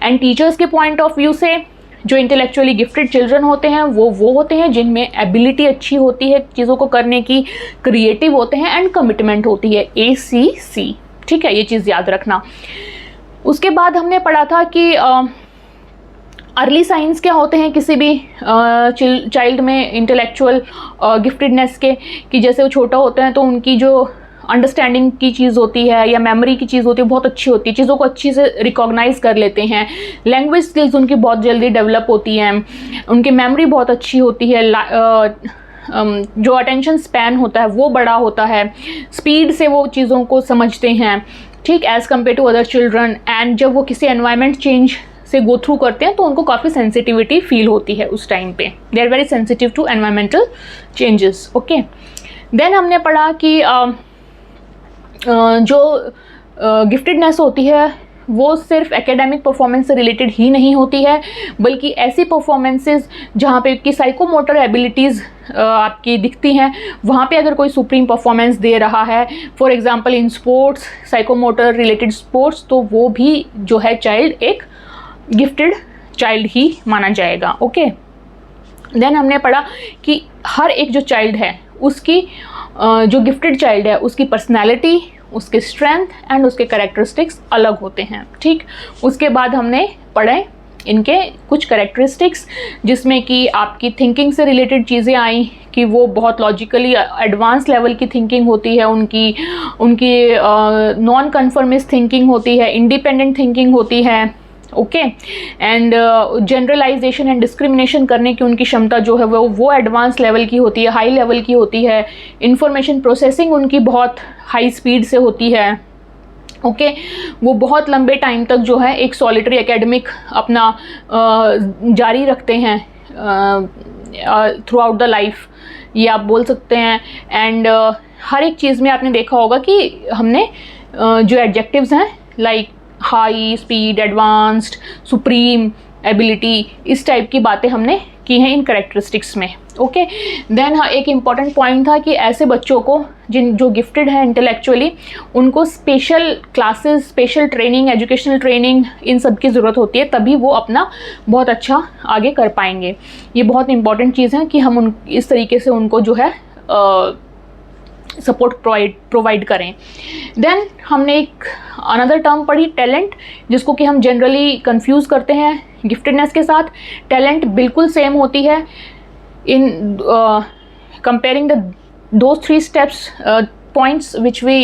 एंड टीचर्स के पॉइंट ऑफ व्यू से जो इंटेलेक्चुअली गिफ्टेड चिल्ड्रन होते हैं वो होते हैं जिनमें एबिलिटी अच्छी होती है चीज़ों को करने की, क्रिएटिव होते हैं एंड कमिटमेंट होती है, ACC। ठीक है, ये चीज़ याद रखना। उसके बाद हमने पढ़ा था कि अर्ली साइंस क्या होते हैं किसी भी चाइल्ड में इंटेलेक्चुअल गिफ्टेडनेस के, कि जैसे वो छोटा होते हैं तो उनकी जो अंडरस्टैंडिंग की चीज़ होती है या मेमोरी की चीज़ होती है बहुत अच्छी होती है, चीज़ों को अच्छी से रिकॉग्नाइज कर लेते हैं, लैंग्वेज स्किल्स उनकी बहुत जल्दी डेवलप होती हैं, उनकी मेमोरी बहुत अच्छी होती है, जो अटेंशन स्पैन होता है वो बड़ा होता है, स्पीड से वो चीज़ों को समझते हैं। ठीक, as compared to other children. And जब वो किसी एनवायरनमेंट चेंज से गो थ्रू करते हैं तो उनको काफ़ी सेंसिटिविटी फील होती है उस टाइम पे, they are very sensitive to environmental changes. Okay, then हमने पढ़ा कि जो गिफ्टेडनेस होती है वो सिर्फ एकेडमिक परफॉर्मेंस से रिलेटेड ही नहीं होती है, बल्कि ऐसी परफॉर्मेंसेस जहाँ पे कि साइकोमोटर एबिलिटीज़ आपकी दिखती हैं, वहाँ पे अगर कोई सुप्रीम परफॉर्मेंस दे रहा है, for example in sports, psychomotor related sports, तो वो भी जो है चाइल्ड एक गिफ्टेड चाइल्ड ही माना जाएगा। ओके, देन हमने पढ़ा कि हर एक जो चाइल्ड है उसकी जो गिफ्टेड चाइल्ड है उसकी पर्सनैलिटी, उसके स्ट्रेंथ एंड उसके कैरेक्टरिस्टिक्स अलग होते हैं। ठीक, उसके बाद हमने पढ़े इनके कुछ कैरेक्टरिस्टिक्स, जिसमें कि आपकी थिंकिंग से रिलेटेड चीज़ें आई कि वो बहुत लॉजिकली एडवांस लेवल की थिंकिंग होती है, उनकी नॉन कन्फर्मिस्ट थिंकिंग होती है, इंडिपेंडेंट थिंकिंग होती है। Okay, and generalization and discrimination करने की उनकी क्षमता जो है वो एडवांस लेवल की होती है, हाई लेवल की होती है, इंफॉर्मेशन प्रोसेसिंग उनकी बहुत हाई स्पीड से होती है। ओके, वो बहुत लंबे टाइम तक जो है एक सॉलिटरी एकेडमिक अपना जारी रखते हैं थ्रू आउट द लाइफ, ये आप बोल सकते हैं। एंड हर एक चीज़ में आपने देखा होगा कि हमने जो एडजेक्टिव्स हैं like high speed, advanced, supreme ability, इस टाइप की बातें हमने की हैं इन करेक्टरिस्टिक्स में। ओके, देन एक इम्पॉर्टेंट पॉइंट था कि ऐसे बच्चों को जो गिफ्टेड है इंटेलेक्चुअली, उनको special classes, special training, educational training, इन सब की ज़रूरत होती है, तभी वो अपना बहुत अच्छा आगे कर पाएंगे। ये बहुत इंपॉर्टेंट चीज़ है कि हम इस तरीके से उनको जो है सपोर्ट प्रोवाइड करें। देन हमने एक अनदर टर्म पढ़ी, टैलेंट, जिसको कि हम जनरली कंफ्यूज करते हैं गिफ्टेडनेस के साथ। टैलेंट बिल्कुल सेम होती है इन comparing those 3 steps points which we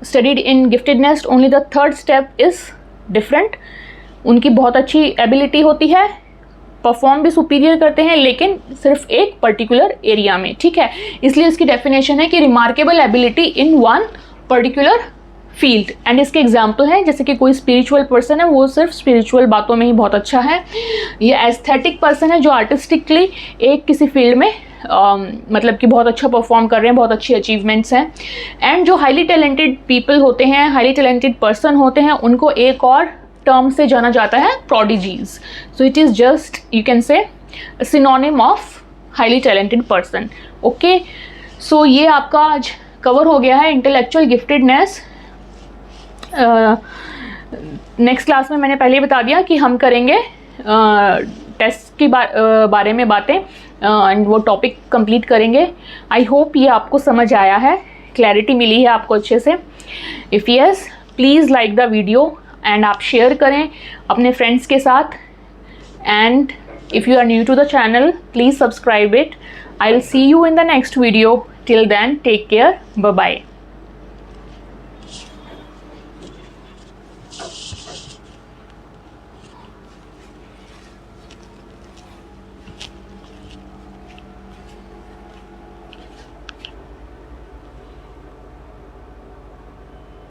studied in giftedness, only the third step is different। उनकी बहुत अच्छी एबिलिटी होती है, परफॉर्म भी सुपीरियर करते हैं, लेकिन सिर्फ एक पर्टिकुलर एरिया में। ठीक है, इसलिए इसकी डेफिनेशन है कि remarkable ability in one particular field. And इसके एग्जाम्पल हैं जैसे कि कोई स्पिरिचुअल पर्सन है, वो सिर्फ स्पिरिचुअल बातों में ही बहुत अच्छा है, या एस्थेटिक पर्सन है जो आर्टिस्टिकली एक किसी फील्ड में मतलब कि बहुत अच्छा परफॉर्म कर रहे हैं, बहुत अच्छी अचीवमेंट्स हैं। एंड जो हाईली टैलेंटेड पीपल होते हैं, हाईली टैलेंटेड पर्सन होते हैं, उनको एक और टर्म से जाना जाता है, prodigies. So it is just you can say synonym of highly talented person. Okay, so ये आपका आज कवर हो गया है इंटेलेक्चुअल गिफ्टेडनेस। नेक्स्ट क्लास में मैंने पहले ही बता दिया कि हम करेंगे टेस्ट की बारे में बातें, एंड वो टॉपिक कंप्लीट करेंगे। आई होप ये आपको समझ आया है, क्लैरिटी मिली है आपको अच्छे से। If yes, please like the video and आप शेयर करें अपने फ्रेंड्स के साथ। And if you are new to the channel, please subscribe it. I will see you in the next video. Till then, take care, bye bye.